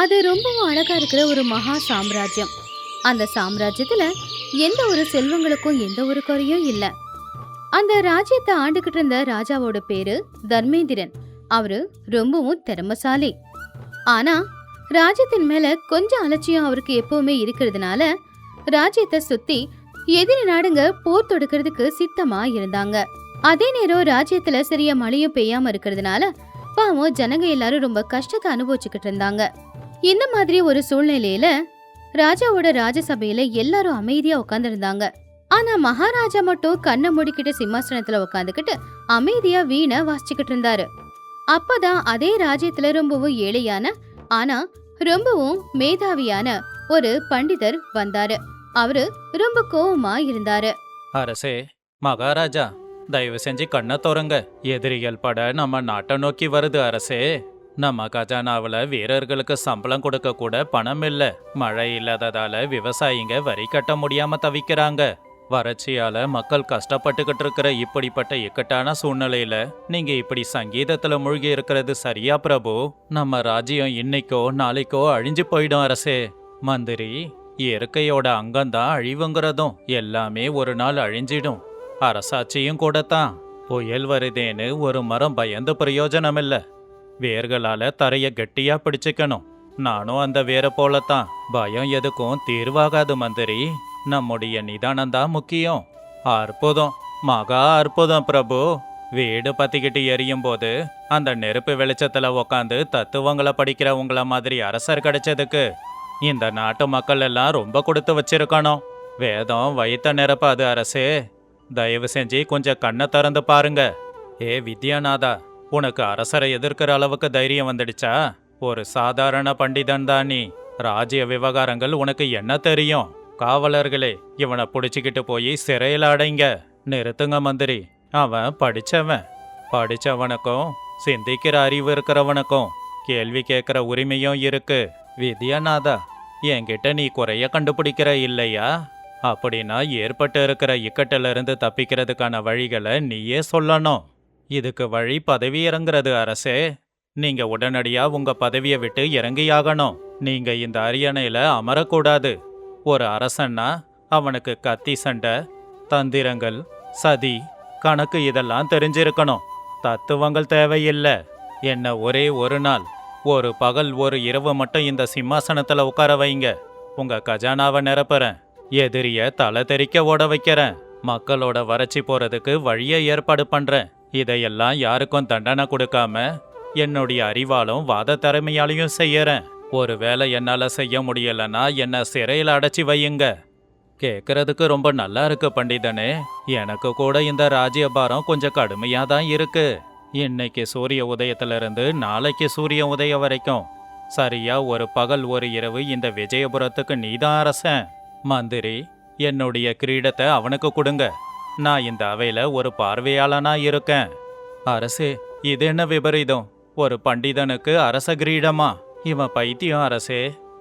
அது ரொம்பவும் அழகா இருக்கிற ஒரு மகா சாம்ராஜ்யம். அந்த சாம்ராஜ்யத்துல எந்த ஒரு செல்வங்களுக்கும் எந்த ஒரு குறையும் இல்ல. அந்த ராஜ்யத்தை ஆண்டுகிட்டு இருந்த ராஜாவோட பேரு தர்மேந்திரன். அவரு ரொம்பவும் திறமசாலி. ஆனா ராஜ்யத்தின் மேல கொஞ்சம் அலட்சியம் அவருக்கு எப்பவுமே இருக்கிறதுனால ராஜ்யத்தை சுத்தி எதிரி நாடுங்க போர் தொடுக்கிறதுக்கு சித்தமா இருந்தாங்க. அதே நேரம் ராஜ்யத்துல சரியா மழையும் பெய்யாம இருக்கிறதுனால பாவம் ஜனங்க எல்லாரும் ரொம்ப கஷ்டத்தை அனுபவிச்சுக்கிட்டு இருந்தாங்க. இந்த மாதிரி ஒரு சூழ்நிலையில ராஜாவோட ராஜசபையில எல்லாரும் அமைதியா உட்கார்ந்து இருந்தாங்க. ஆனா மகாராஜா மட்டும் கண்ணை மூடிக்கிட்டு சிம்மாசனத்துல உட்காந்துக்கிட்டு அமைதியா வீணை வாசிச்சுக்கிட்டு இருந்தாரு. அப்பதான் அதே ராஜ்யத்துல ரொம்பவும் ஏழையான ஆனா ரொம்பவும் மேதாவியான ஒரு பண்டிதர் வந்தாரு. அவரு ரொம்ப கோவமா இருந்தாரு. அரசே, மகாராஜா, தயவு செஞ்சு கண்ணை திறங்க. எதிரிகள் பட நம்ம நாட்டை நோக்கி வருது அரசே. நம்ம கஜானாவில் வீரர்களுக்கு சம்பளம் கொடுக்க கூட பணம் இல்ல. மழை இல்லாததால விவசாயிங்க வரி கட்ட முடியாம தவிக்கிறாங்க. வறட்சியால மக்கள் கஷ்டப்பட்டுக்கிட்டு இருக்கிற இப்படிப்பட்ட இக்கட்டான சூழ்நிலையில நீங்க இப்படி சங்கீதத்துல மூழ்கி இருக்கிறது சரியா பிரபு? நம்ம ராஜ்யம் இன்னைக்கோ நாளைக்கோ அழிஞ்சு போயிடும் அரசே. மந்திரி, இயற்கையோட அங்கம்தான் அழிவுங்கிறதும் எல்லாமே ஒரு நாள் அழிஞ்சிடும். அரசாட்சியும் கூடத்தான். புயல் வருதேன்னு ஒரு மரம் பயந்து பிரயோஜனம் இல்ல. வேர்களால தரைய கெட்டியா பிடிச்சுக்கணும். நானும் அந்த வேரை போலத்தான். பயம் எதுக்கும் தீர்வாகாது மந்திரி. நம்முடைய நிதானம்தான் முக்கியம். அற்புதம், மகா அற்புதம் பிரபு. வீடு பத்திக்கிட்டு எரியும் போது அந்த நெருப்பு வெளிச்சத்துல உக்காந்து தத்துவங்களை படிக்கிற உங்கள மாதிரி அரசர் கிடைச்சதுக்கு இந்த நாட்டு மக்கள் எல்லாம் ரொம்ப கொடுத்து வச்சிருக்கணும். வேதம் வயித்த நிரப்பாது அரசே. தயவு செஞ்சு கொஞ்சம் கண்ணை திறந்து பாருங்க. ஏ வித்யாநாதா, உனக்கு அரசரை எதிர்க்கிற அளவுக்கு தைரியம் வந்துடுச்சா? ஒரு சாதாரண பண்டிதன் தான் நீ. ராஜ்ய விவகாரங்கள் உனக்கு என்ன தெரியும்? காவலர்களே, இவனை பிடிச்சிக்கிட்டு போய் சிறையில் அடைங்க. நிறுத்துங்க மந்திரி. அவன் படிச்சவனுக்கும் சிந்திக்கிற அறிவு இருக்கிறவனுக்கும் கேள்வி கேட்கிற உரிமையும் இருக்கு. வித்யாநாதா, என்கிட்ட நீ குறைய கண்டுபிடிக்கிற இல்லையா? அப்படின்னா ஏற்பட்டு இருக்கிற இக்கட்டிலிருந்து தப்பிக்கிறதுக்கான வழிகளை நீயே சொல்லணும். இதுக்கு வழி பதவி இறங்குறது அரசே. நீங்க உடனடியா உங்க பதவியை விட்டு இறங்கியாகணும். நீங்க இந்த அரியணையில அமரக்கூடாது. ஒரு அரசன்னா அவனுக்கு கத்தி சண்டை, தந்திரங்கள், சதி, கணக்கு இதெல்லாம் தெரிஞ்சிருக்கணும். தத்துவங்கள் தேவையில்லை. என்ன ஒரே ஒரு நாள், ஒரு பகல், ஒரு இரவு மட்டும் இந்த சிம்மாசனத்துல உட்கார வைங்க. உங்க கஜானாவை நிரப்புறேன். எதிரிய தலை தெறிக்க ஓட வைக்கிறேன். மக்களோட வறட்சி போறதுக்கு வழியை ஏற்பாடு பண்றேன். இதையெல்லாம் யாருக்கும் தண்டனை கொடுக்காம என்னுடைய அறிவாலும் வாத திறமையாலையும் செய்யறேன். ஒருவேளை என்னால செய்ய முடியலன்னா என்ன சிறையில் அடைச்சி வையுங்க. கேட்கறதுக்கு ரொம்ப நல்லா இருக்கு பண்டிதனே. எனக்கு கூட இந்த ராஜ்யபாரம் கொஞ்சம் கடுமையா தான் இருக்கு. இன்னைக்கு சூரிய உதயத்திலிருந்து நாளைக்கு சூரிய உதயம் வரைக்கும் சரியா ஒரு பகல் ஒரு இரவு இந்த விஜயபுரத்துக்கு நீதான் அரசன். மந்திரி, என்னுடைய கிரீடத்தை அவனுக்கு கொடுங்க. நான் இந்த அவையில ஒரு பார்வையாளனா இருக்கேன். அரசே, இது என்ன விபரீதம்? ஒரு பண்டிதனுக்கு அரச கிரீடமா? இவன் பைத்தியம் அரசே.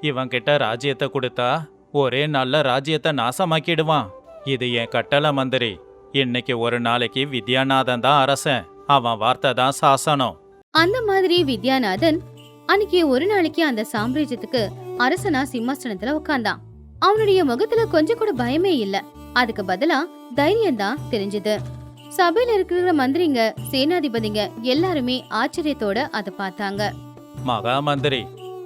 இவன் கிட்ட ராஜ்யத்தை கொடுத்தா ஒரே நல்ல ராஜ்யத்தை நாசமாக்கிடுவான். இது என் கட்டளை மந்திரி. இன்னைக்கு ஒரு நாளைக்கு வித்யாநாதன் தான் அரசன். அவன் வார்த்தை தான் சாசனம். அந்த மாதிரி வித்யாநாதன் அன்னைக்கு ஒரு நாளைக்கு அந்த சாம்ராஜ்யத்துக்கு அரசனா சிம்மாசனத்துல உட்கார்ந்தான். அவனுடைய முகத்துல கொஞ்சம் கூட பயமே இல்ல. அதுக்கு பதிலா தைரியம் தான் தெரிஞ்சது. சபையில இருக்கிற மந்திரிங்க, சேனாதிபதிங்க எல்லாருமே ஆச்சரியத்தோட அதை பார்த்தாங்க. மகா மந்திரி,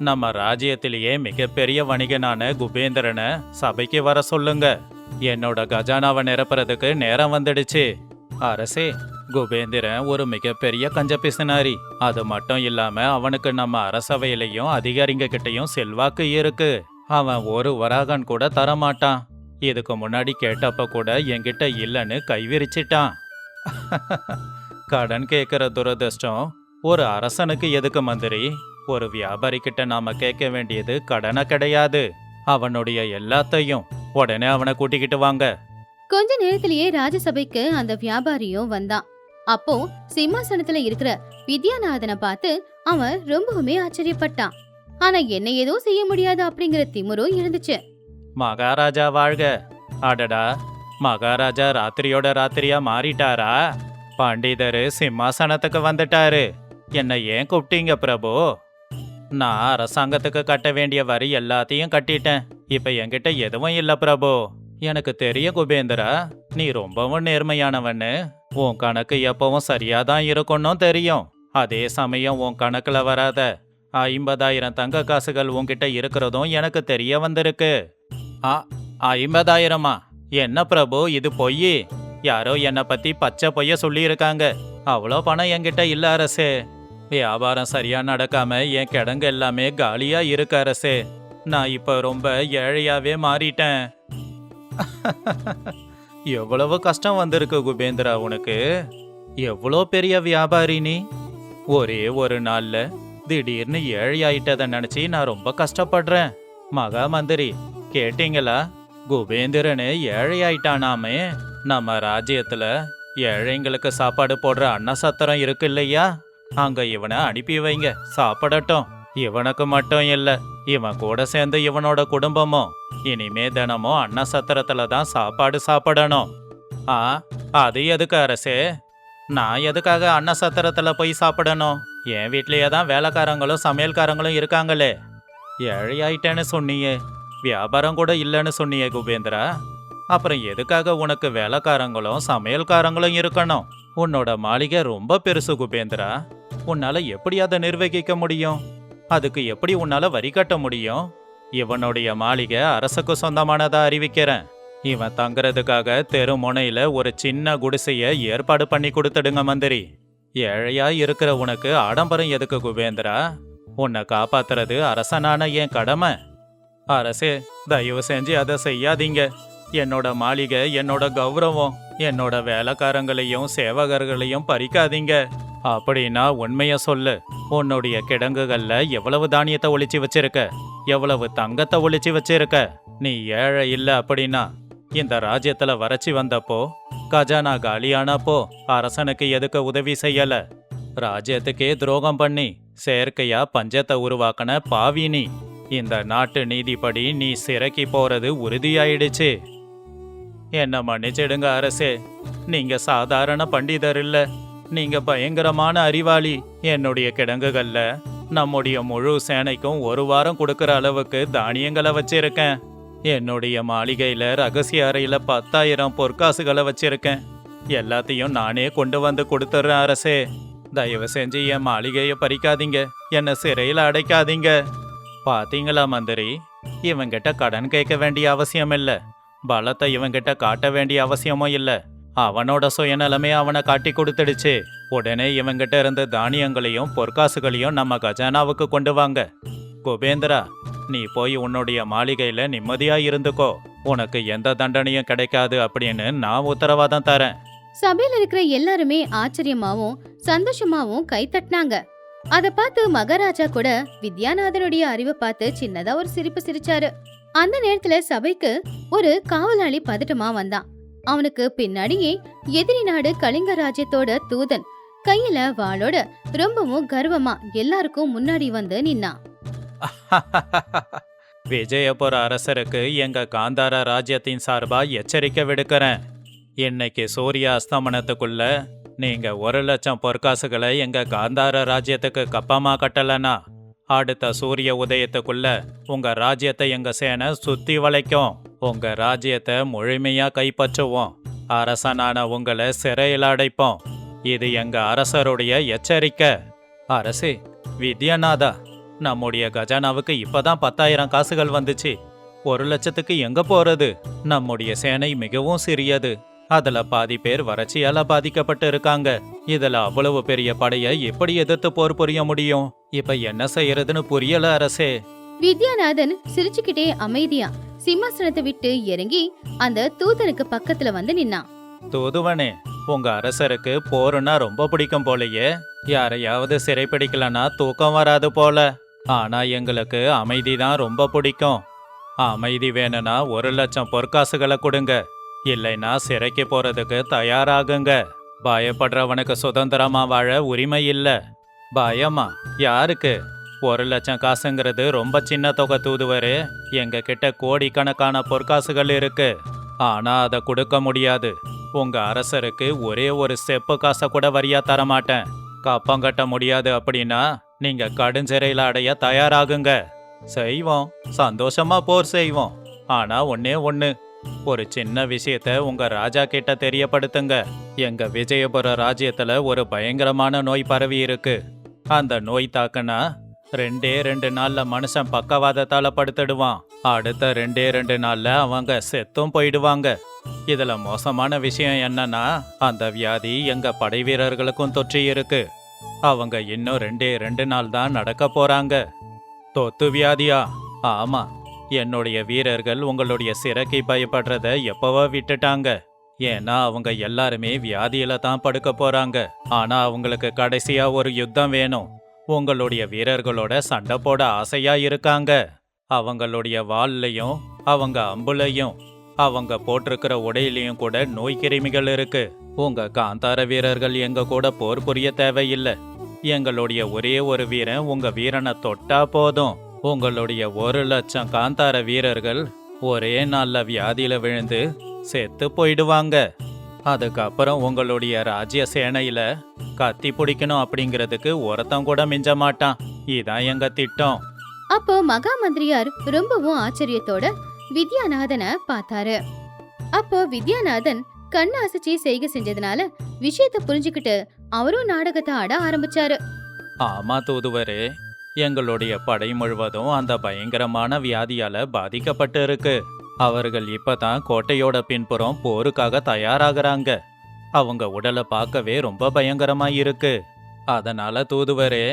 நம்ம ராஜ்யத்திலேயே மிகப்பெரிய வணிகனான குபேந்திரனை சபைக்கு வர சொல்லுங்க. என்னோட கஜானாவை நிரப்புறதுக்கு நேரம் வந்துடுச்சு. அரசே, குபேந்திரன் ஒரு மிகப்பெரிய கஞ்ச பிசினாரி. அது மட்டும் இல்லாம அவனுக்கு நம்ம அரசவையிலையும் அதிகாரிங்க கிட்டையும் செல்வாக்கு இருக்கு. அவன் ஒரு வராகன் கூட தரமாட்டான். இதுக்கு முன்னாடி கேட்டப்ப கூட என்கிட்ட இல்லைன்னு கைவிரிச்சிட்டான். கடன் கேட்கிற துரதிர்ஷ்டம் ஒரு அரசனுக்கு எதுக்கு மந்திரி? ஒரு வியாபாரி கிட்ட நாம கேட்க வேண்டியது கடனை கிடையாது, அவனுடைய எல்லாத்தையும். உடனே அவனை கூட்டிக்கிட்டு வாங்க. கொஞ்ச நேரத்திலேயே ராஜசபைக்கு அந்த வியாபாரியும் வந்தான். அப்போ சிம்மாசனத்துல இருக்கிற வித்யாநாதனை பார்த்து அவன் ரொம்பவுமே ஆச்சரியப்பட்டான். ஆனா என்ன ஏதோ செய்ய முடியாது அப்படிங்கிற திமிரும் இருந்துச்சு. மகாராஜா வாழ்க. அடடா, மகாராஜா ராத்திரியோட ராத்திரியா மாறிட்டாரா? பண்டிதரு சிம்மாசனத்துக்கு வந்துட்டாரு. என்ன ஏன் கூப்பிட்டீங்க பிரபு? நான் அரசாங்கத்துக்கு கட்ட வேண்டிய வரி எல்லாத்தையும் கட்டிட்டேன். இப்ப என்கிட்ட எதுவும் இல்ல பிரபு. எனக்கு தெரியும் குபேந்திரா, நீ ரொம்பவும் நேர்மையானவன்னு. உன் கணக்கு எப்பவும் சரியாதான் இருக்கும்னும் தெரியும். அதே சமயம் உன் கணக்குல வராத 50,000 தங்க காசுகள் உன்கிட்ட இருக்கிறதும் எனக்கு தெரிய வந்திருக்கு. ஆ 50,000மா? என்ன பிரபு இது பொய்? யாரோ என்னை பத்தி பச்சை பொய்ய சொல்லியிருக்காங்க. அவ்வளோ பணம் என்கிட்ட இல்ல அரசே. வியாபாரம் சரியா நடக்காம என் கிடங்கு எல்லாமே காலியா இருக்கு அரசே. நான் இப்ப ரொம்ப ஏழையாவே மாறிட்டேன். எவ்வளவு கஷ்டம் வந்திருக்கு குபேந்திரா உனக்கு. எவ்வளோ பெரிய வியாபாரி நீ. ஒரே ஒரு நாள்ல திடீர்னு ஏழையாயிட்டதை நினைச்சு நான் ரொம்ப கஷ்டப்படுறேன். மகா மந்திரி, கேட்டீங்களா? குபேந்திரனு ஏழையாயிட்டானாமே. நம்ம ராஜ்யத்துல ஏழைங்களுக்கு சாப்பாடு போடுற அன்னசத்திரம் இருக்கு இல்லையா, அங்க இவனை அனுப்பி வைங்க, சாப்பிடட்டும். இவனுக்கு மட்டும் இல்ல, இவன் கூட சேர்ந்து இவனோட குடும்பமும் இனிமே தினமும் அன்னசத்திரத்துல தான் சாப்பாடு சாப்பிடணும். ஆ அது எதுக்கு அரசே? நான் எதுக்காக அன்னசத்திரத்துல போய் சாப்பிடணும்? என் வீட்லயே தான் வேலைக்காரங்களும் சமையல்காரங்களும் இருக்காங்களே. ஏழையாயிட்டேன்னு சொன்னியே, வியாபாரம் கூட இல்லைன்னு சொன்னியே குபேந்திரா. அப்புறம் எதுக்காக உனக்கு வேலைக்காரங்களும் சமையல்காரங்களும் இருக்கணும்? உன்னோட மாளிகை ரொம்ப பெருசு குபேந்திரா. உன்னால எப்படி அதை நிர்வகிக்க முடியும்? அதுக்கு எப்படி உன்னால வரி கட்ட முடியும்? இவனுடைய மாளிகை அரசுக்கு சொந்தமானதா அறிவிக்கிறேன். இவன் தங்குறதுக்காக தெரு முனையில ஒரு சின்ன குடிசைய ஏற்பாடு பண்ணி கொடுத்துடுங்க மந்திரி. ஏழையா இருக்கிற உனக்கு ஆடம்பரம் எதுக்கு குபேந்திரா? உன்னை காப்பாத்துறது அரசனான என் கடமை. அரசே, தயவு செஞ்சு அதை செய்யாதீங்க. என்னோட மாளிகை என்னோட கௌரவம். என்னோட வேலைக்காரங்களையும் சேவகர்களையும் பறிக்காதீங்க. அப்படின்னா உண்மைய சொல்லு. உன்னுடைய கிடங்குகள்ல எவ்வளவு தானியத்தை ஒளிச்சு வச்சிருக்க? எவ்வளவு தங்கத்தை ஒளிச்சு வச்சிருக்க? நீ ஏழை இல்ல அப்படின்னா இந்த ராஜ்யத்துல வறட்சி வந்தப்போ, கஜானா காலியானப்போ அரசனுக்கு எதுக்கு உதவி செய்யல? ராஜ்யத்துக்கே துரோகம் பண்ணி செயற்கையா பஞ்சத்தை உருவாக்கின பாவி நீ. இந்த நாட்டு நீதிப்படி நீ சிறைக்கு போறது உறுதியாயிடுச்சு. என்ன மன்னிச்சிடுங்க அரசே. நீங்க சாதாரண பண்டிதர் இல்ல, நீங்க பயங்கரமான அறிவாளி. என்னுடைய கிடங்குகள்ல நம்முடைய முழு சேனைக்கும் ஒரு வாரம் கொடுக்கற அளவுக்கு தானியங்களை வச்சிருக்கேன். என்னுடைய மாளிகையில ரகசிய அறையில 10,000 பொற்காசுகளை வச்சிருக்கேன். எல்லாத்தையும் நானே கொண்டு வந்து கொடுத்துட்றேன் அரசே. தயவு செஞ்சு என் மாளிகையை பறிக்காதீங்க, என்னை சிறையில் அடைக்காதீங்க. பாத்தீங்களா மந்திரி, இவங்கிட்ட கடன் கேட்க வேண்டிய அவசியம் இல்ல, பலத்தை இவங்கிட்ட காட்ட வேண்டிய அவசியமும் இல்ல. அவனோட சுயநலமே அவனை காட்டி கொடுத்துடுச்சு. உடனே இவங்கிட்ட இருந்த தானியங்களையும் பொற்காசுகளையும் நம்ம கஜானாவுக்கு கொண்டு வாங்க. குபேந்திரா, நீ போய் உன்னுடைய மாளிகையில நிம்மதியா இருந்துக்கோ. உனக்கு எந்த தண்டனையும் கிடைக்காது அப்படின்னு நான் உத்தரவாதம் தரேன். சபையில இருக்கிற எல்லாருமே ஆச்சரியமாவும் சந்தோஷமாவும் கை தட்டினாங்க. அத பார்த்து மகாராஜா கூட வித்யாநாதனுடைய அறிவை பார்த்து சின்னதா ஒரு சிரிப்பு சிரிச்சாரு. அந்த நேரத்துல சபைக்கு ஒரு காவலாளி பதட்டமா வந்தான். அவனுக்கு பின்னாடியே எதிரி நாடு கலிங்க ராஜ்யத்தோட தூதன் கையில வாளோட ரொம்பவும் கர்வமா எல்லாருக்கும் முன்னாடி வந்து நின்னான். விஜயபுர அரசருக்கு எங்க காந்தார ராஜ்யத்தின் சார்பா எச்சரிக்கை விடுக்கிறேன். இன்னைக்கு சூரிய அஸ்தமனத்துக்குள்ள நீங்க 1,00,000 பொற்காசுகளை எங்க காந்தார ராஜ்யத்துக்கு கப்பமா கட்டலனா, அடுத்த சூரிய உதயத்துக்குள்ள உங்க ராஜ்யத்தை எங்க சேனை சுத்தி வளைக்கும். உங்க ராஜ்யத்தை முழுமையா கைப்பற்றுவோம். அரசனான உங்களை சிறையில் அடைப்போம். இது எங்க அரசருடைய எச்சரிக்கை. அரசே, வித்யாநாதா, நம்முடைய கஜானாவுக்கு இப்பதான் 10,000 காசுகள் வந்துச்சு. 1,00,000க்கு எங்க போறது? நம்முடைய சேனை மிகவும் சிறியது. அதுல பாதி பேர் வறட்சியால பாதிக்கப்பட்டு இருக்காங்க. இதுல அவ்வளவு பெரிய படைய எப்படி எதிர்த்து போர் புரிய முடியும்? இப்ப என்ன செய்யறதுன்னு புரியல அரசே. வித்யாநாதன் சிரிச்சுக்கிட்டே அமைதியா சிம்மாசனத்தை விட்டு இறங்கி அந்த தூதனுக்கு பக்கத்துல வந்து நின்னான். தூதுவனே, உங்க அரசருக்கு போருன்னா ரொம்ப பிடிக்கும் போலயே. யாரையாவது சிறைப்பிடிக்கலன்னா தூக்கம் வராது போல. ஆனா எங்களுக்கு அமைதி தான் ரொம்ப பிடிக்கும். அமைதி வேணும்னா 1,00,000 பொற்காசுகளை கொடுங்க, இல்லைன்னா சிறைக்கு போறதுக்கு தயாராகுங்க. பயப்படுறவனுக்கு சுதந்திரமா வாழ உரிமை இல்ல. பயமா? யாருக்கு? 1,00,000 காசுங்கிறது ரொம்ப சின்ன தொகை தூதுவரே. எங்க கிட்ட கோடிக்கணக்கான பொற்காசுகள் இருக்கு. ஆனா அதை கொடுக்க முடியாது. உங்க அரசருக்கு ஒரே ஒரு செப்பு காசை கூட வரியா தரமாட்டேன். கப்பம் கட்ட முடியாது அப்படின்னா நீங்க கடுஞ்சிறையில அடைய தயாராகுங்க. செய்வோம், சந்தோஷமா போர் செய்வோம். ஆனா ஒண்ணே ஒண்ணு, ஒரு சின்ன விஷயத்த உங்க ராஜா கிட்ட தெரியப்படுத்துங்க. எங்க விஜயபுர ராஜ்யத்துல ஒரு பயங்கரமான நோய் பரவி இருக்கு. அந்த நோய் தாக்குனா 2 நாள்ல மனுஷன் பக்கவாதத்தால படுத்துடுவான். அடுத்த 2 நாள்ல அவங்க செத்தும் போயிடுவாங்க. இதுல மோசமான விஷயம் என்னன்னா, அந்த வியாதி எங்க படை வீரர்களுக்கும் தொற்றி இருக்கு. அவங்க இன்னும் 2 நாள் தான் நடக்க போறாங்க. தொத்து வியாதியா? ஆமா. என்னுடைய வீரர்கள் உங்களுடைய சிறைக்கு பயப்படுறத எப்பவோ விட்டுட்டாங்க. ஏன்னா அவங்க எல்லாருமே வியாதியில தான் படுக்க போறாங்க. ஆனா அவங்களுக்கு கடைசியா ஒரு யுத்தம் வேணும். உங்களுடைய வீரர்களோட சண்டை போட ஆசையா இருக்காங்க. அவங்களுடைய வாள்லையும் அவங்க அம்புலையும் அவங்க போட்டிருக்கிற உடையிலையும் கூட நோய் கிருமிகள் இருக்கு. உங்க காந்தார வீரர்கள் எங்க கூட போர் புரிய தேவையில்லை. எங்களுடைய ஒரே ஒரு வீரன் உங்க வீரனை தொட்டா போதும். உங்களுடைய 1,00,000 காந்தார வீரர்கள் ஒரே நாள்ல வியாதியில விழுந்து செத்து போயிடுவாங்க. அதுக்கப்புறம் உங்களுடைய ராஜ்ய சேனையில கத்தி பிடிக்கணும் அப்படிங்கிறதுக்கு ஒருத்தன் கூட மிஞ்ச மாட்டான். இதான் எங்க திட்டம். அப்போ மகா மந்திரியார் ரொம்பவும் ஆச்சரியத்தோட வித்யாநாதனை பார்த்தாரு. அப்போ வித்யாநாதன் கண்ணு அசைச்சி செய்கை செஞ்சதுனால விஷயத்த புரிஞ்சுக்கிட்டு அவரும் நாடகத்தை ஆட ஆரம்பிச்சாரு. ஆமா தூதுவரே, எங்களுடைய படை முழுவதும் அந்த பயங்கரமான வியாதியால பாதிக்கப்பட்டு இருக்கு. அவர்கள் இப்பதான் கோட்டையோட பின்புறம் போருக்காக தயாராகிறாங்க. அவங்க உடலை பார்க்கவே ரொம்ப பயங்கரமா இருக்கு. அதனால தூதுவரே,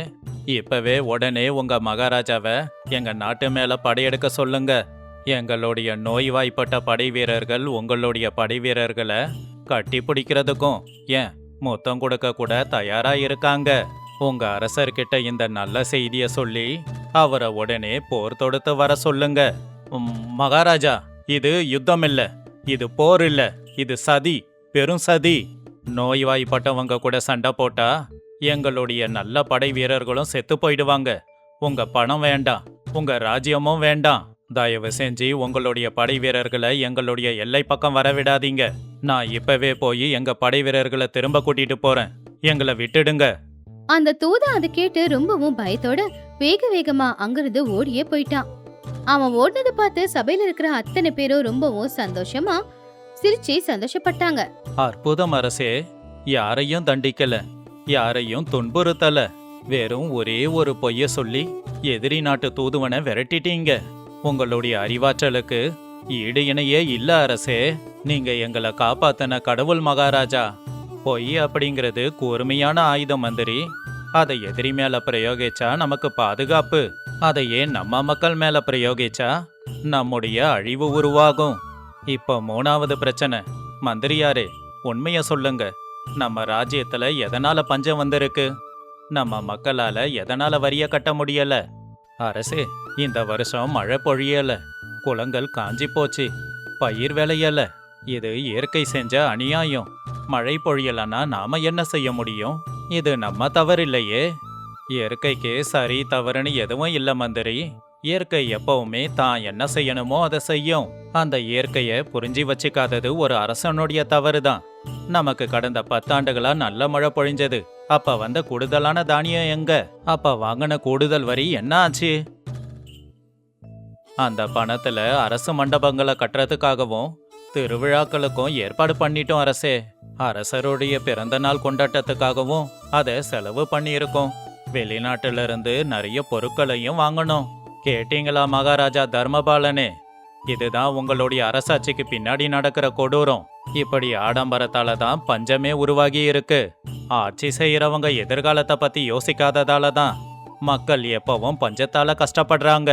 இப்பவே உடனே உங்க மகாராஜாவை எங்க நாட்டு மேல படையெடுக்க சொல்லுங்க. எங்களுடைய நோய்வாய்ப்பட்ட படை வீரர்கள் உங்களுடைய படை வீரர்களை கட்டி பிடிக்கிறதுக்கும் ஏன் மொத்தம் கொடுக்க கூட தயாரா இருக்காங்க. உங்க அரசர்கிட்ட இந்த நல்ல செய்திய சொல்லி அவரை உடனே போர் தொடுத்து வர சொல்லுங்க. மகாராஜா, இது யுத்தம் இல்ல, இது போர் இல்ல, இது சதி, பெரும் சதி. நோய்வாய்ப்பட்டவங்க கூட சண்டை போட்டா எங்களுடைய நல்ல படை வீரர்களும் செத்து போயிடுவாங்க. உங்க பணம் வேண்டாம், உங்க ராஜ்யமும் வேண்டாம். தயவு செஞ்சு உங்களுடைய படை வீரர்களை எங்களுடைய எல்லை பக்கம் வரவிடாதீங்க. நான் இப்பவே போய் எங்க படை வீரர்களை திரும்ப கூட்டிட்டு போறேன். எங்களை விட்டுடுங்க. அந்த தூதன் அதை கேட்டு ரொம்பவும் பயத்தோட வேக வேகமா அங்கிருந்து ஓடியே போயிட்டான். அவன் ஓடினதை பார்த்து சபையில இருக்கிற அத்தனை பேரும் ரொம்பவும் சந்தோஷமா சிரிச்சு சந்தோஷப்பட்டாங்க. அற்புதம் அரசே, யாரையும் தண்டிக்கல, யாரையும் துன்புறுத்தல. வெறும் ஒரே ஒரு பொய்ய சொல்லி எதிரி நாட்டு தூதுவனை விரட்டிட்டீங்க. உங்களுடைய அறிவாற்றலுக்கு ஈடு இணையே இல்ல அரசே. நீங்க எங்களை காப்பாத்தின கடவுள் மகாராஜா. பொய் அப்படிங்கிறது கூர்மையான ஆயுதம் மந்திரி. அதை எதிரி மேல பிரயோகிச்சா நமக்கு பாதுகாப்பு. அதையே நம்ம மக்கள் மேல பிரயோகிச்சா நம்முடைய அழிவு உருவாகும். இப்போ 3வது பிரச்சனை. மந்திரியாரே, உண்மைய சொல்லுங்க. நம்ம ராஜ்யத்துல எதனால பஞ்சம் வந்திருக்கு? நம்ம மக்களால எதனால வரிய கட்ட முடியல? அரசே, இந்த வருஷம் மழை பொழியல, குளங்கள் காஞ்சி போச்சு, பயிர் விளையல. இது இயற்கை செஞ்ச அநியாயம். மழை பொழியலன்னா நாம என்ன செய்ய முடியும்? இது நம்ம தவறில்லையே. இயற்கைக்கு சரி தவறுன்னு எதுவும் இல்ல மந்திரி. இயற்கை எப்பவுமே தான் என்ன செய்யணுமோ அதை செய்யும். அந்த இயற்கைய புரிஞ்சு வச்சுக்காதது ஒரு அரசனுடைய தவறுதான். நமக்கு கடந்த 10 ஆண்டுகளா நல்ல மழை பொழிஞ்சது. அப்ப வந்த கூடுதலான தானியம் எங்க? அப்ப வாங்கின கூடுதல் வரி என்ன ஆச்சு? அந்த பணத்துல அரசு மண்டபங்களை கட்டுறதுக்காகவும் திருவிழாக்களுக்கும் ஏற்பாடு பண்ணிட்டோம் அரசே. அரசருடைய பிறந்த நாள் கொண்டாட்டத்துக்காகவும் அதை செலவு பண்ணியிருக்கோம். வெளிநாட்டுல இருந்து நிறைய பொருட்களையும் வாங்கணும். கேட்டீங்களா மகாராஜா தர்மபாலனே? இதுதான் உங்களுடைய அரசாட்சிக்கு பின்னாடி நடக்கிற கொடூரம். இப்படி ஆடம்பரத்தால தான் பஞ்சமே உருவாகி இருக்கு. ஆட்சி செய்யறவங்க எதிர்காலத்தை பத்தி யோசிக்காததால தான் மக்கள் எப்பவும் பஞ்சத்தால கஷ்டப்படுறாங்க.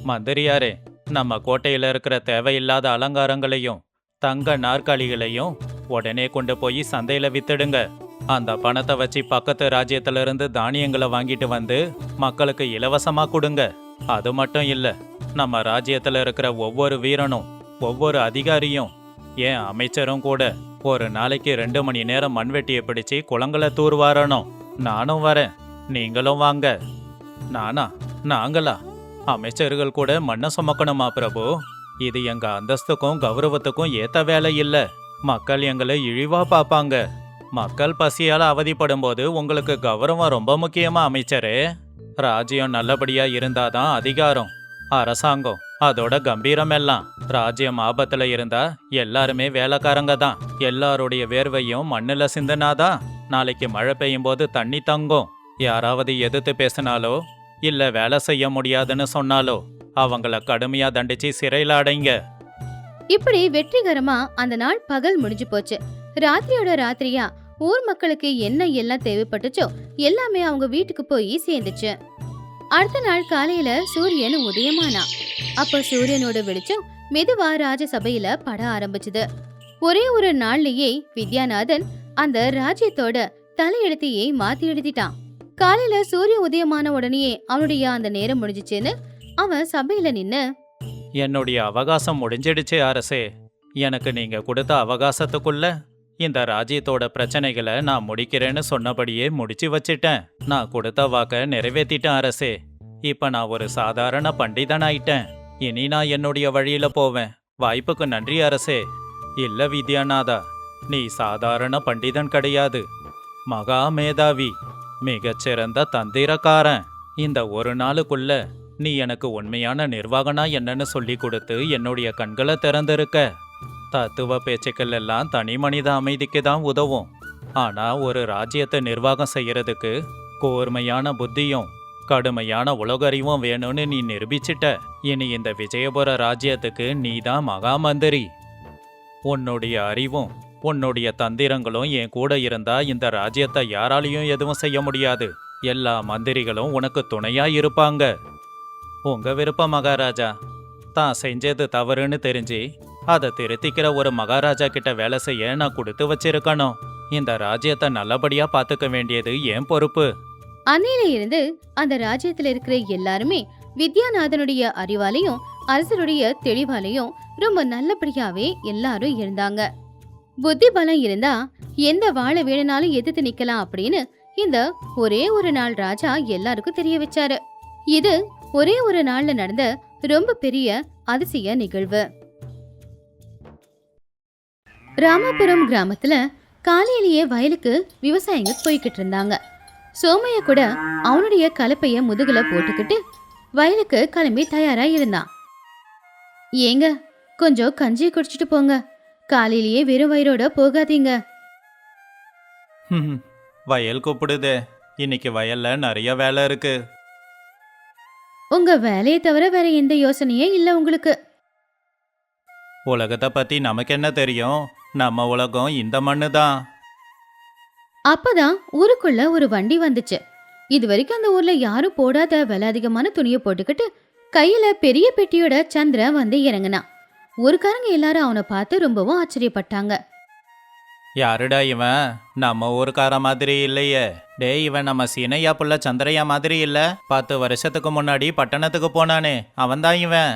மந்திரியாரே, நம்ம கோட்டையில இருக்கிற தேவையில்லாத அலங்காரங்களையும் தங்க நாற்காலிகளையும் உடனே கொண்டு போய் சந்தையில வித்துடுங்க. அந்த பணத்தை வச்சு பக்கத்து ராஜ்யத்துல இருந்து தானியங்களை வாங்கிட்டு வந்து மக்களுக்கு இலவசமா கொடுங்க. அது மட்டும் இல்ல, நம்ம ராஜ்யத்துல இருக்கிற ஒவ்வொரு வீரனும் ஒவ்வொரு அதிகாரியும் ஏன் அமைச்சரும் கூட ஒரு நாளைக்கு 2 மணி நேரம் மண்வெட்டியை பிடிச்சு குளங்களை தூர்வாரணும். நானும் வரேன், நீங்களும் வாங்க. நானா? நாங்களா? அமைச்சர்கள் கூட மண்ணை சுமக்கணுமா பிரபு? இது எங்க அந்தஸ்துக்கும் கௌரவத்துக்கும் ஏத்த வேலை இல்ல. மக்கள் எங்களை இழிவா பாப்பாங்க. மக்கள் பசியால அவதிப்படும் போது உங்களுக்கு கௌரவம் ரொம்ப முக்கியமா அமைச்சரே? ராஜ்யம் நல்லபடியா இருந்தாதான் அதிகாரம், அரசாங்கம் அதோட கம்பீரம் எல்லாம். ராஜ்யம் ஆபத்துல இருந்தா எல்லாருமே வேலைக்காரங்க தான். எல்லாருடைய வேர்வையும் மண்ணுல சிந்தனாதான் நாளைக்கு மழை பெய்யும் போது தண்ணி தங்கும். யாராவது எதிர்த்து பேசினாலோ இல்ல வேலை செய்ய முடியாதுன்னு சொன்னாலோ அவங்கள கடுமையா தண்டிச்சு சிறையில அடைங்க. இப்படி வெற்றிகரமா அந்த நாள் பகல் முடிஞ்சு போச்சு. ராத்திரியோட ராத்திரியா ஊர் மக்களுக்கு என்ன எல்லாம் தேவைப்பட்டுச்சோ எல்லாமே அவங்க வீட்டுக்கு போய் சேர்ந்துச்சு. அடுத்த நாள் காலையில சூரியன் உதயமானா. அப்ப சூரியனோட வெளிச்சம் மெதுவா ராஜசபையில பட ஆரம்பிச்சுது. ஒரே ஒரு நாள்லயே வித்யாநாதன் அந்த ராஜ்யத்தோட தலையெழுத்தையே மாத்தி எழுதிட்டான். காலையில சூரிய உதயமான உடனேயே அவனுடைய அந்த நேரம் முடிஞ்சிச்சுன்னு அவன் சபையில நின்னு, என்னுடைய அவகாசம் முடிஞ்சிடுச்சு அரசே. எனக்கு நீங்க கொடுத்த அவகாசத்துக்குள்ள இந்த ராஜ்யத்தோட பிரச்சனைகளை நான் முடிக்கிறேன்னு சொன்னபடியே முடிச்சு வச்சிட்டேன். நான் கொடுத்த வாக்க நிறைவேற்றிட்டேன் அரசே. இப்ப நான் ஒரு சாதாரண பண்டிதன் ஆயிட்டேன். இனி நான் என்னுடைய வழியில போவேன். வாய்ப்புக்கு நன்றி அரசே. இல்ல வித்யாநாதா, நீ சாதாரண பண்டிதன் கிடையாது, மகா மேதாவி, மிகச்சிறந்த தந்திரக்காரன். இந்த ஒரு நாளுக்குள்ள நீ எனக்கு உண்மையான நிர்வாகனா என்னன்னு சொல்லி கொடுத்து என்னுடைய கண்களை திறந்திருக்க. தத்துவ பேச்சுக்கள் எல்லாம் தனி மனித அமைதிக்கு தான் உதவும். ஆனா ஒரு ராஜ்யத்தை நிர்வாகம் செய்யறதுக்கு கூர்மையான புத்தியும் கடுமையான உலகறிவும் வேணும்னு நீ நிரூபிச்சிட்ட. இனி இந்த விஜயபுர ராஜ்யத்துக்கு நீ தான் மகா மந்திரி. உன்னுடைய அறிவும் உன்னுடைய தந்திரங்களும் என் கூட இருந்தா இந்த ராஜ்யத்தை யாராலையும் எதுவும் செய்ய முடியாது. எல்லா மந்திரிகளும் உனக்கு துணையா இருப்பாங்க. உங்க விருப்பம் மகாராஜா. தான் செஞ்சது தவறுன்னு தெரிஞ்சு அதை திருத்திக்கிற ஒரு மகாராஜா கிட்ட வேலை செய்ய நான் கொடுத்து வச்சிருக்கணும். இந்த ராஜ்யத்தை நல்லபடியா பாத்துக்க வேண்டியது என் பொறுப்பு. அன்னையில இருந்து அந்த ராஜ்யத்துல இருக்கிற எல்லாருமே வித்யாநாதனுடைய அறிவாலையும் அரசருடைய தெளிவாலையும் ரொம்ப நல்லபடியாவே எல்லாரும் இருந்தாங்க. புத்தி பலம் இருந்தா எந்த வாழை வேணும்னாலும் எதிர்த்து நிக்கலாம் அப்படின்னு இந்த ஒரே ஒரு நாள் ராஜா எல்லாருக்கும் தெரிய வச்சாரு. இது ஒரே ஒரு நாள்ல நடந்த ரொம்ப பெரிய அதிசய நிகழ்வு. ராமபுரம் கிராமத்துல காலையிலேயே வயலுக்கு விவசாயிங்க போய்கிட்டு இருந்தாங்க. சோமைய கூட அவனுடைய கலப்பைய முதுகுல போட்டுக்கிட்டு வயலுக்கு கிளம்பி தயாரா இருந்தான். ஏங்க, கொஞ்சம் கஞ்சியை குடிச்சிட்டு போங்க. காலையிலேயே வெறும் வயிறோட போகாதீங்க. வயல் கூப்பிடுதே. இன்னைக்கு வயல்ல நிறைய வேலை இருக்கு. உங்க வேலையை தவிர வேற எந்த யோசனையே இல்ல உங்களுக்கு? உலகத்தை பத்தி நமக்கு என்ன தெரியும்? நம்ம உலகம் இந்த மண்ணு தான். அப்பதான் ஊருக்குள்ள ஒரு வண்டி வந்துச்சு. இது வரைக்கும் அந்த ஊர்ல யாரும் போடாத விலை அதிகமான துணியை போட்டுக்கிட்டு கையில பெரிய பெட்டியோட சந்திரன் வந்து இறங்குனான். ஊருக்காரங்க எல்லாரும் அவனை பார்த்து ரொம்பவும் ஆச்சரியப்பட்டாங்க. யாருடா இவன்? நம்ம ஊருக்கார மாதிரி இல்லையே. டேய், இவன் நம்ம சீனையா புள்ள சந்திரையா மாதிரி இல்ல? 10 வருஷத்துக்கு முன்னாடி பட்டணத்துக்கு போனானே, அவன்தான் இவன்.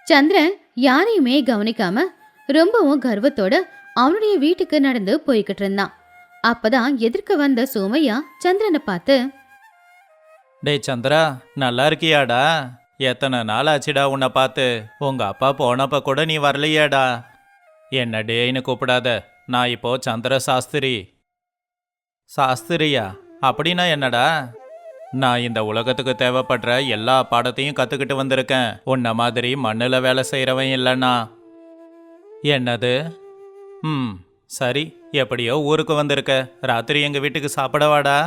சந்திரன் யாரையுமே கவனிக்காம ரொம்பவும் கர்வத்தோட அவனுடைய வீட்டுக்கு நடந்து போய்கிட்டு இருந்தான். அப்பதான் எதிர்க்க வந்த சோமையா சந்திரனை பார்த்து, டேய் சந்திரா, நல்லா இருக்கியாடா? எத்தனை நாள் ஆச்சுடா உன்னை பார்த்து. உங்க அப்பா போனப்ப கூட நீ வரலையாடா? என்ன டேன்னு கூப்பிடாத. நான் இப்போ சந்திர சாஸ்திரி. சாஸ்திரியா? அப்படின்னா என்னடா? நான் இந்த உலகத்துக்கு தேவைப்படுற எல்லா பாடத்தையும் கத்துக்கிட்டு வந்திருக்கேன். உன்ன மாதிரி மண்ணுல வேலை செய்யறவன் இல்லைண்ணா. என்னது? சரி, எப்படியோ ஊருக்கு வந்திருக்க. ராத்திரி எங்க வீட்டுக்கு சாப்பிடவாடா?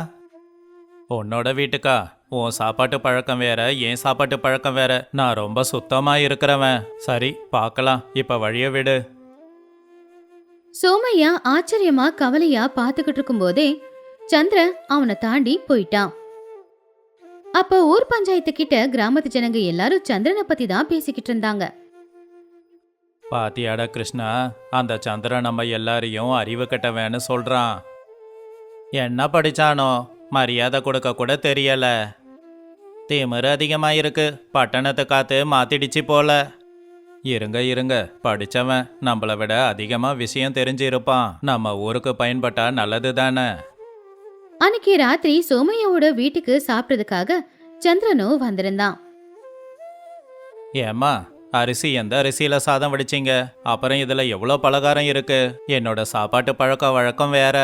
உன்னோட வீட்டுக்கா? உன் சாப்பாட்டு பழக்கம் வேற, என் சாப்பாட்டு பழக்கம் வேற. நான் ரொம்ப சுத்தமா இருக்கிறவன். சரி, பார்க்கலாம். இப்ப வழிய விடு. சோமையா ஆச்சரியமா கவலையா பாத்துக்கிட்டு இருக்கும் போதே சந்திரன் அவனை தாண்டி போயிட்டான். அப்ப ஊர் பஞ்சாயத்து கிட்ட கிராமத்து ஜனங்க எல்லாரும் சந்திரனை பத்தி தான் பேசிக்கிட்டு இருந்தாங்க. பாத்தியாடா கிருஷ்ணா, அந்த சந்திரன் நம்ம எல்லாரையும் அறிவு கட்டவேன்னு சொல்றான். என்ன படிச்சானோ? மரியாதை கொடுக்க கூட தெரியல. திமிரு அதிகமாயிருக்கு. பட்டணத்தை காத்து மாத்திடுச்சு போல. இருங்க, படிச்சவன் நம்மளை விட அதிகமா விஷயம் தெரிஞ்சிருப்பான். நம்ம ஊருக்கு பயன்பட்டா நல்லது தானே. அன்னைக்கு ராத்திரி சோமையாவோட வீட்டுக்கு சாப்பிட்றதுக்காக சந்திரனும் வந்திருந்தான். ஏம்மா, அரிசி எந்த அரிசியில சாதம் வடிச்சிங்க? அப்புறம் இதுல எவ்வளோ பலகாரம் இருக்கு? என்னோட சாப்பாட்டு பழக்க வழக்கம் வேற.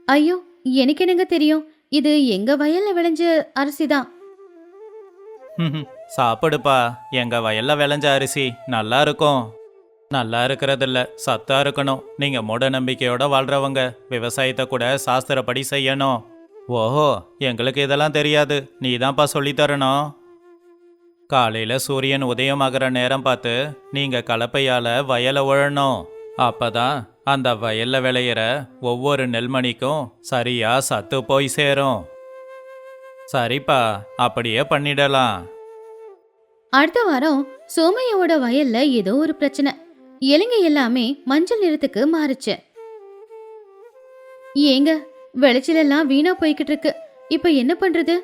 ஐயோ, எனக்கு என்னங்க தெரியும்? இது எங்க வயல்ல விளைஞ்ச அரிசி தான். சாப்பிடுப்பா, எங்க வயல்ல விளைஞ்ச அரிசி நல்லா இருக்கும். நல்லா இருக்கிறதில்ல, சத்தா இருக்கணும். நீங்க மூட நம்பிக்கையோட வாழ்றவங்க, விவசாயத்தை கூட சாஸ்திரப்படி செய்யணும். ஓஹோ, எங்களுக்கு இதெல்லாம் தெரியாது, நீதான்ப்பா சொல்லித் தரணும். காலையில சூரியன் உதயமாகிற நேரம் பார்த்து நீங்க கலப்பையால வயலை உழணும். அப்பதான் அந்த வயல்ல விளையிற ஒவ்வொரு நெல்மணிக்கும் சரியா சத்து போய் சேரும். சரிப்பா, அப்படியே பண்ணிடலாம். அடுத்த வாரம் சோமையாவோட வயல்ல ஏதோ ஒரு பிரச்சனை. இலைங்க எல்லாமே மஞ்சள் நிறத்துக்கு மாறுச்சு. ஏங்க, விளைச்சல் எல்லாம் வீணா போய்கிட்டு இருக்கு. இப்ப என்ன பண்றது?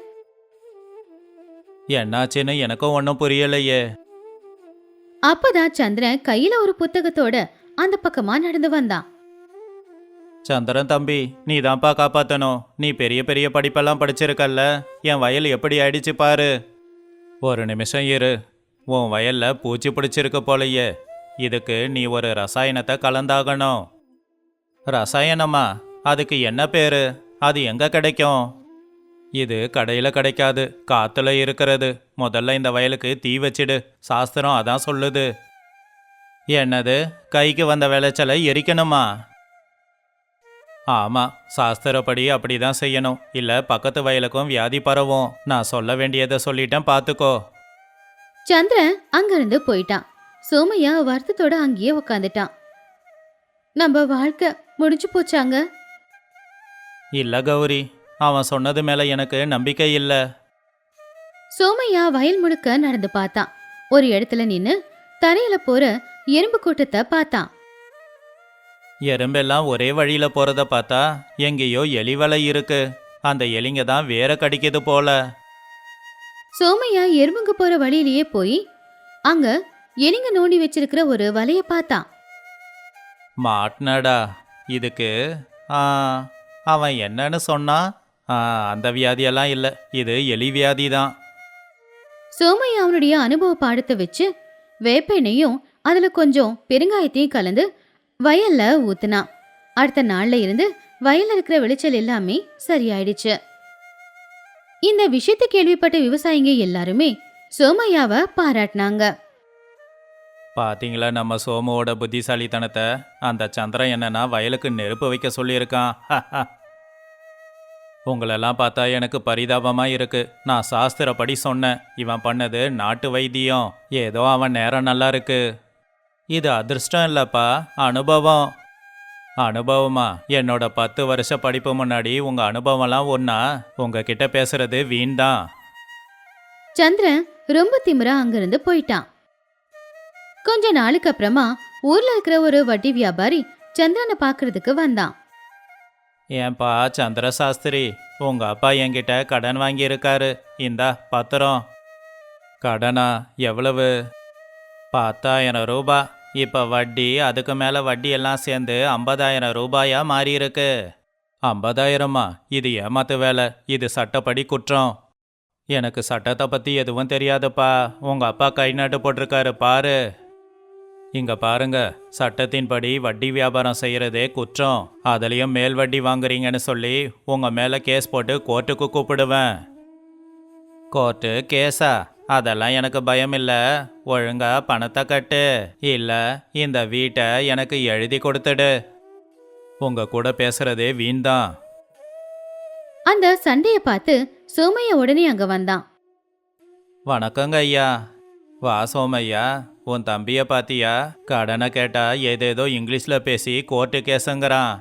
என்னாச்சுன்னு எனக்கும் ஒன்றும் புரியலையே. அப்பதான் சந்திரன் கையில ஒரு புத்தகத்தோட அந்த பக்கமா நடந்து வந்தான். சந்திரன் தம்பி, நீ தான்ப்பா காப்பாத்தணும். நீ பெரிய பெரிய படிப்பெல்லாம் படிச்சிருக்கல்ல, என் வயல் எப்படி ஆயிடுச்சு பாரு. ஒரு நிமிஷம் இரு, உன் வயல்ல பூச்சி பிடிச்சிருக்கு போலையே. இதுக்கு நீ ஒரு ரசாயனத்தை கலந்தாகணும். ரசாயனமா? அதுக்கு என்ன பேரு? அது எங்க கிடைக்கும்? இது கடையில் கிடைக்காது, காத்துல இருக்கிறது. முதல்ல இந்த வயலுக்கு தீ வச்சிடு, சாஸ்திரம் அதான் சொல்லுது. என்னது, கைக்கு வந்த விளைச்சலை எரிக்கணுமா? ஆமா, சாஸ்திரப்படி அப்படிதான் செய்யணும். இல்ல பக்கத்து வயலுக்கும் வியாதி பரவும். நான் சொல்ல வேண்டியதை சொல்லிட்டேன், பாத்துக்கோ. சந்திரன் அங்கிருந்து போயிட்டான். சோமையா வருத்தத்தோட அங்கேயே உக்காந்துட்டான். நம்ம வாழ்க்கை முடிஞ்சு போச்சாங்க. இல்ல கௌரி, அவன் சொன்னது மேல எனக்கு நம்பிக்கை இல்ல. சோமையா வயல் முழுக்க நடந்து பார்த்தான். ஒரு இடத்துல நின்னு தரையில போற எறும்பு கூட்டத்தை பார்த்தான். எறும்பெல்லாம் ஒரே வழியில போறத பார்த்தா எங்கேயோ எலி வலை இருக்கு. அந்த எலிங்க தான் வேற கடிக்குது போல. சோமையா எறும்புங்க போற வழியிலேயே போய் அங்க எலிங்க நோண்டி வச்சிருக்கிற ஒரு வலைய பார்த்தான். மாட்னடா, இதுக்கு ஆ, அவன் என்னன்னு சொன்னான்? அந்த வியாதியெல்லாம் இல்ல, இது எலி வியாதி தான். சோமையா அவனுடைய அனுபவ பாடத்தை வச்சு வேப்பெண்ணையும் அதுல கொஞ்சம் பெருங்காயத்தையும் கலந்து வயல்ல ஊத்துனான். அடுத்த நாள்ல இருந்து வயல்ல இருக்கிற விளைச்சல் எல்லாமே சரியாயிடுச்சு. இந்த விஷயத்தை கேள்விப்பட்ட விவசாயிங்க எல்லாருமே சோமையாவை பாராட்டினாங்க. பாத்தீங்களா நம்ம சோமுவோட புத்திசாலித்தனத்தை? அந்த சந்திரன் என்னன்னா வயலுக்கு நெருப்பு வைக்க சொல்லியிருக்கான். உங்களெல்லாம் பார்த்தா எனக்கு பரிதாபமா இருக்கு. நான் சாஸ்திரப்படி சொன்னேன், இவன் பண்ணது நாட்டு வைத்தியம். ஏதோ அவன் நேரம் நல்லா இருக்கு. இது அதிர்ஷ்டம் இல்லப்பா, அனுபவம். அனுபவமா? என்னோட 10 வருஷ படிப்பு முன்னாடி உங்க அனுபவம்லாம் ஒன்னா? உங்ககிட்ட பேசுறது வீண் தான். சந்திரன் ரொம்ப திமிரா அங்கிருந்து போயிட்டான். கொஞ்ச நாளுக்கு அப்புறமா ஊர்ல இருக்கிற ஒரு வட்டி வியாபாரி சந்திரனை பாக்குறதுக்கு வந்தான். ஏன்பா சந்திர சாஸ்திரி, உங்க அப்பா என்கிட்ட கடன் வாங்கியிருக்காரு. இந்தா பத்திரம். கடனா? எவ்வளவு? 10,000 ரூபாய். இப்ப வட்டி, அதுக்கு மேல வட்டி எல்லாம் சேர்ந்து 50,000 ரூபாயா மாறி இருக்கு. 50,000மா? இது ஏமாத்து வேலை, இது சட்டப்படி குற்றம். எனக்கு சட்டத்தை பத்தி எதுவும் தெரியாதுப்பா. உங்க அப்பா கை நாட்டு போட்டிருக்காரு பாரு. இங்க பாருங்க, சட்டத்தின்படி வட்டி வியாபாரம் செய்யறதே குற்றம். அதுலயும் மேல் வட்டி வாங்குறீங்கன்னு சொல்லி உங்க மேல கேஸ் போட்டு கோர்ட்டுக்கு கூப்பிடுவேன். கோர்ட்டு கேஸா? அதெல்லாம் எனக்கு பயம் இல்ல. ஒழுங்கா பணத்தை கட்டு, இல்ல இந்த வீட்டை எனக்கு எழுதி கொடுத்துடு. உங்க கூட பேசுறதே வீண் தான். அந்த சண்டைய பார்த்து சோமையா உடனே அங்க வந்தான். வணக்கங்க ஐயா. வா சோமையா, உன் தம்பிய பாத்தியா? கடனை கேட்டா ஏதேதோ இங்கிலீஷ்ல பேசி கோர்ட்டு கேஸுங்கிறான்.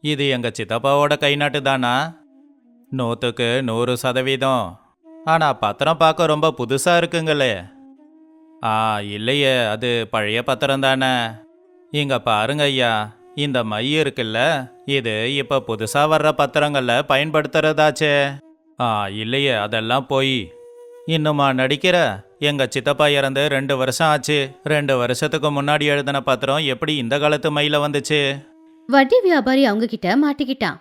இது எங்க சித்தப்பாவோட கை நாட்டு தானா? 100க்கு 100%. ஆனா பத்திரம் பார்க்க ரொம்ப புதுசா இருக்குங்களே. இல்லையே, அது பழைய பத்திரம் தானே. இங்க பாருங்க ஐயா, இந்த மை இருக்குல்ல, இது இப்ப புதுசா வர்ற பத்திரங்கள்ல பயன்படுத்துறதாச்சே. இல்லையே, அதெல்லாம் போய். இன்னுமா நடிக்கிற? எங்க சித்தப்பா இறந்து 2 வருஷம் ஆச்சு. 2 வருஷத்துக்கு முன்னாடி எழுதின பத்திரம் எப்படி இந்த காலத்து மையில வந்துச்சு? வட்டி வியாபாரி அவங்க கிட்ட மாட்டிக்கிட்டான்.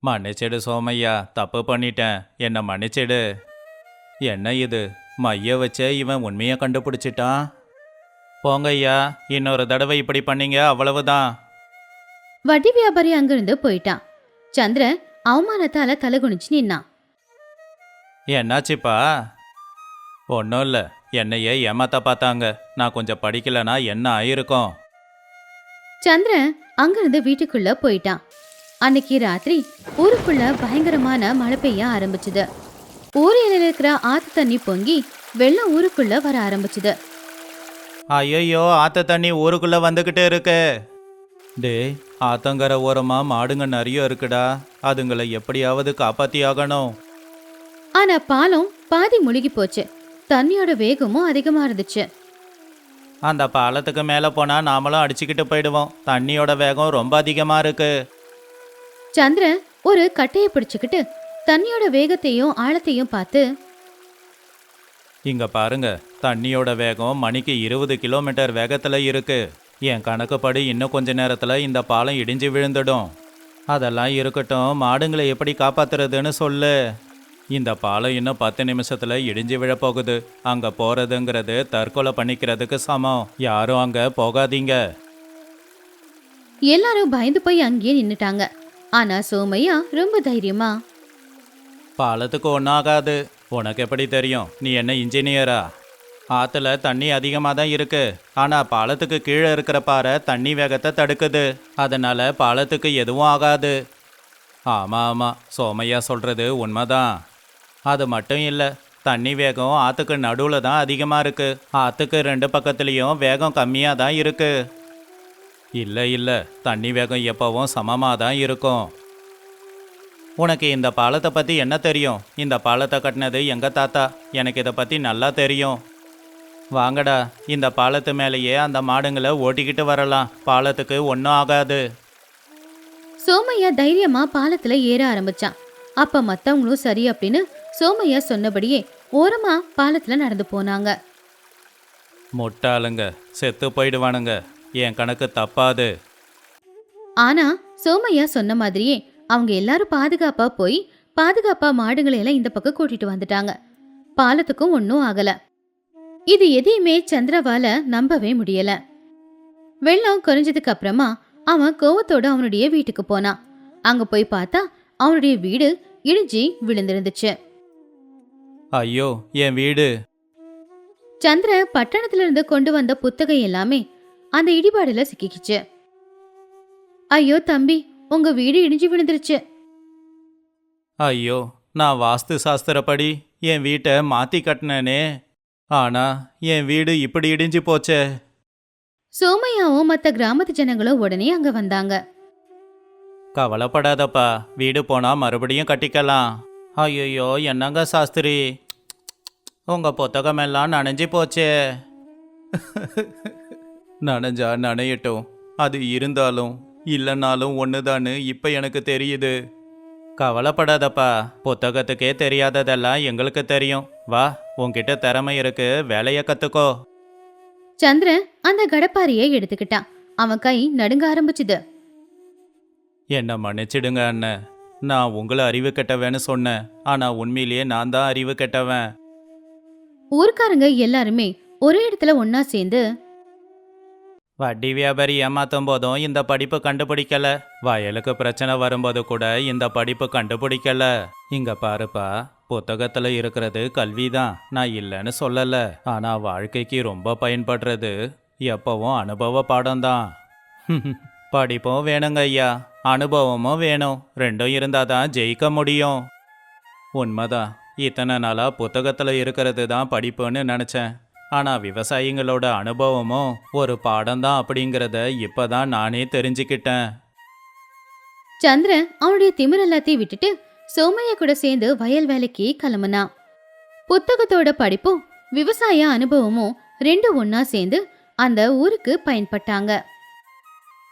மன்னிச்சிடு சோமையா, தப்பு பண்ணிட்டேன், என்ன மன்னிச்சிடு. என்ன இது, மைய வச்சே இவன் உண்மையை கண்டுபிடிச்சிட்டான். போங்க ஐயா, இன்னொரு தடவை இப்படி பண்ணீங்க அவ்வளவுதான். வட்டி வியாபாரி அங்கிருந்து போயிட்டான். சந்திரன் அவமானத்தால தலகுனிச்சு நின்னான். என்னாச்சுப்பா? ஒன்றும் இல்லை, என்னையே ஏமாத்த பார்த்தாங்க. நான் கொஞ்சம் படிக்கலைன்னா என்ன ஆயிருக்கும்? சந்திரன் அங்கிருந்து வீட்டுக்குள்ள போயிட்டான். அன்னைக்கு ராத்திரி ஊருக்குள்ள பயங்கரமான மழை பெய்ய ஆரம்பிச்சுது. ஊரில் இருக்கிற ஆத்து தண்ணி பொங்கி வெள்ளம் ஊருக்குள்ள வர ஆரம்பிச்சுது. ஐயோ, ஆத்த தண்ணி ஊருக்குள்ள வந்துக்கிட்டே இருக்கு. டேய், ஆத்தங்கரை ஓரமா மாடுங்க நிறைய இருக்குடா. அதுங்களை எப்படியாவது காப்பாத்தி ஆகணும். ஆனா பாலம் பாதி முழுகி போச்சு. தண்ணியோட வேகமும் அதிகமா இருந்துச்சு. அந்த பாலத்துக்கு மேலே போனால் நாமளும் அடிச்சுக்கிட்டு போயிடுவோம். தண்ணியோட வேகம் ரொம்ப அதிகமாக இருக்கு. சந்திரன் ஒரு கட்டையை பிடிச்சுக்கிட்டு தண்ணியோட வேகத்தையும் ஆழத்தையும் பார்த்து, இங்க பாருங்க, தண்ணியோட வேகம் மணிக்கு 20 கிலோமீட்டர் வேகத்தில் இருக்கு. என் கணக்குப்படி இன்னும் கொஞ்ச நேரத்தில் இந்த பாலம் இடிஞ்சு விழுந்துடும். அதெல்லாம் இருக்கட்டும், மாடுங்களை எப்படி காப்பாத்துறதுன்னு சொல்லு. இந்த பாலம் இன்னும் 10 நிமிஷத்தில் இடிஞ்சு விழப்போகுது. அங்கே போகிறதுங்கிறது தற்கொலை பண்ணிக்கிறதுக்கு சமம். யாரும் அங்கே போகாதீங்க. எல்லாரும் பயந்து போய் அங்கேயே நின்னுட்டாங்க. ஆனா சோமையா ரொம்ப தைரியமா, பாலத்துக்கு ஒன்றும் ஆகாது. உனக்கு எப்படி தெரியும்? நீ என்ன இன்ஜினியரா? ஆற்றுல தண்ணி அதிகமாக தான் இருக்கு. ஆனால் பாலத்துக்கு கீழே இருக்கிற பாறை தண்ணி வேகத்தை தடுக்குது. அதனால் பாலத்துக்கு எதுவும் ஆகாது. ஆமாம் ஆமாம், சோமையா சொல்கிறது உண்மைதான். அது மட்டும் இல்லை, தண்ணி வேகம் ஆற்றுக்கு நடுவில் தான் அதிகமாக இருக்குது. ஆற்றுக்கு 2 பக்கத்துலேயும் வேகம் கம்மியாக தான் இருக்குது. இல்லை இல்லை, தண்ணி வேகம் எப்போவும் சமமாக தான் இருக்கும். உனக்கு இந்த பாலத்தை பற்றி என்ன தெரியும்? இந்த பாலத்தை கட்டினது எங்கள் தாத்தா. எனக்கு இதை பற்றி நல்லா தெரியும். வாங்கடா, இந்த பாலத்து மேலேயே அந்த மாடுங்களை ஓட்டிக்கிட்டு வரலாம். பாலத்துக்கு ஒன்றும் ஆகாது. சோமையா தைரியமா பாலத்துல ஏற ஆரம்பிச்சான். அப்ப மத்தவங்களும் சரி அப்படின்னு சோமையா சொன்னபடியே ஓரமா பாலத்துல நடந்து போனாங்க. முட்டாளுங்க, செத்து போயிடுவானுங்க. என் கணக்கு தப்பாது. ஆனா சோமையா சொன்ன மாதிரியே அவங்க எல்லாரும் பாதுகாப்பா போய் பாதுகாப்பா மாடுகளை எல்லாம் இந்த பக்கம் கூட்டிட்டு வந்துட்டாங்க. பாலத்துக்கும் ஒன்னும் ஆகல. இது எதையுமே சந்திரவால நம்பவே முடியல. வெள்ளம் குறைஞ்சதுக்கு அப்புறமா அவன் கோவத்தோட அவனுடைய வீட்டுக்கு போனான். அங்க போய் பார்த்தா அவனுடைய வீடு இடிஞ்சி விழுந்திருந்துச்சு. ஐயோ, என் வீடு! சந்திர பட்டணத்துல இருந்து கொண்டு வந்த புத்தகம் எல்லாமே அந்த இடிபாடுல சிக்கிக்கிச்சு. ஐயோ தம்பி, உங்க வீடு இடிஞ்சு விழுந்துருச்சு. ஐயோ, நான் வாஸ்து சாஸ்திரப்படி என் வீட்டை மாற்றி கட்டினேனே. ஆனா என் வீடு இப்படி இடிஞ்சு போச்சே. சோமையாவும் மத்த கிராமத்து ஜனங்களும் உடனே அங்க வந்தாங்க. கவலைப்படாதப்பா, வீடு போனா மறுபடியும் கட்டிக்கலாம். ஐயோ, என்னங்க சாஸ்திரி, உங்க புத்தகம் எல்லாம் நனைஞ்சு போச்சே. நனைஞ்சா நனையட்டும், அது இருந்தாலும் இல்லைனாலும் ஒன்றுதான்னு இப்போ எனக்கு தெரியுது. கவலைப்படாதப்பா, புத்தகத்துக்கே தெரியாததெல்லாம் எங்களுக்கு தெரியும். வா, உன்கிட்ட திறமை இருக்கு, வேலையை கற்றுக்கோ. சந்திரன் அந்த கடப்பாரியை எடுத்துக்கிட்டான். அவன் கை நடுங்க ஆரம்பிச்சுது. என்னை மன்னிச்சிடுங்க அண்ணன், நான் உங்களை அறிவு கெட்டவன்னு சொன்னேன். ஆனால் உண்மையிலேயே நான் தான் அறிவு கெட்டவன். ஊர்க்காரங்க எல்லாருமே ஒரே இடத்துல ஒன்னா சேர்ந்து, வட்டி வியாபாரி ஏமாத்தும் போதும் இந்த படிப்பு கண்டுபிடிக்கல, வயலுக்கு பிரச்சனை வரும்போது கூட இந்த படிப்பு கண்டுபிடிக்கல. இங்க பாருப்பா, புத்தகத்துல இருக்கிறது கல்விதான், நான் இல்லைன்னு சொல்லல. ஆனா வாழ்க்கைக்கு ரொம்ப பயன்படுறது எப்பவும் அனுபவ பாடம்தான். படிப்பும் வேணுங்க ஐயா, அனுபவமும் வேணும். ரெண்டும் இருந்தாதான் ஜெயிக்க முடியும். உண்மைதான், இத்தனை நாளா புத்தகத்துல இருக்கிறது தான் படிப்புன்னு நினைச்சேன். ஆனா விவசாயிங்களோட அனுபவமும் ஒரு பாடம்தான் அப்படிங்கிறத இப்பதான் நானே தெரிஞ்சுக்கிட்டேன். சந்திரன் அவனுடைய திமிர் எல்லாத்தையும் விட்டுட்டு சோமையா கூட சேர்ந்து வயல் வேலைக்கு கிளம்புனான். புத்தகத்தோட படிப்பும் விவசாய அனுபவமும் ரெண்டும் ஒன்னா சேர்ந்து அந்த ஊருக்கு பயன்பட்டாங்க.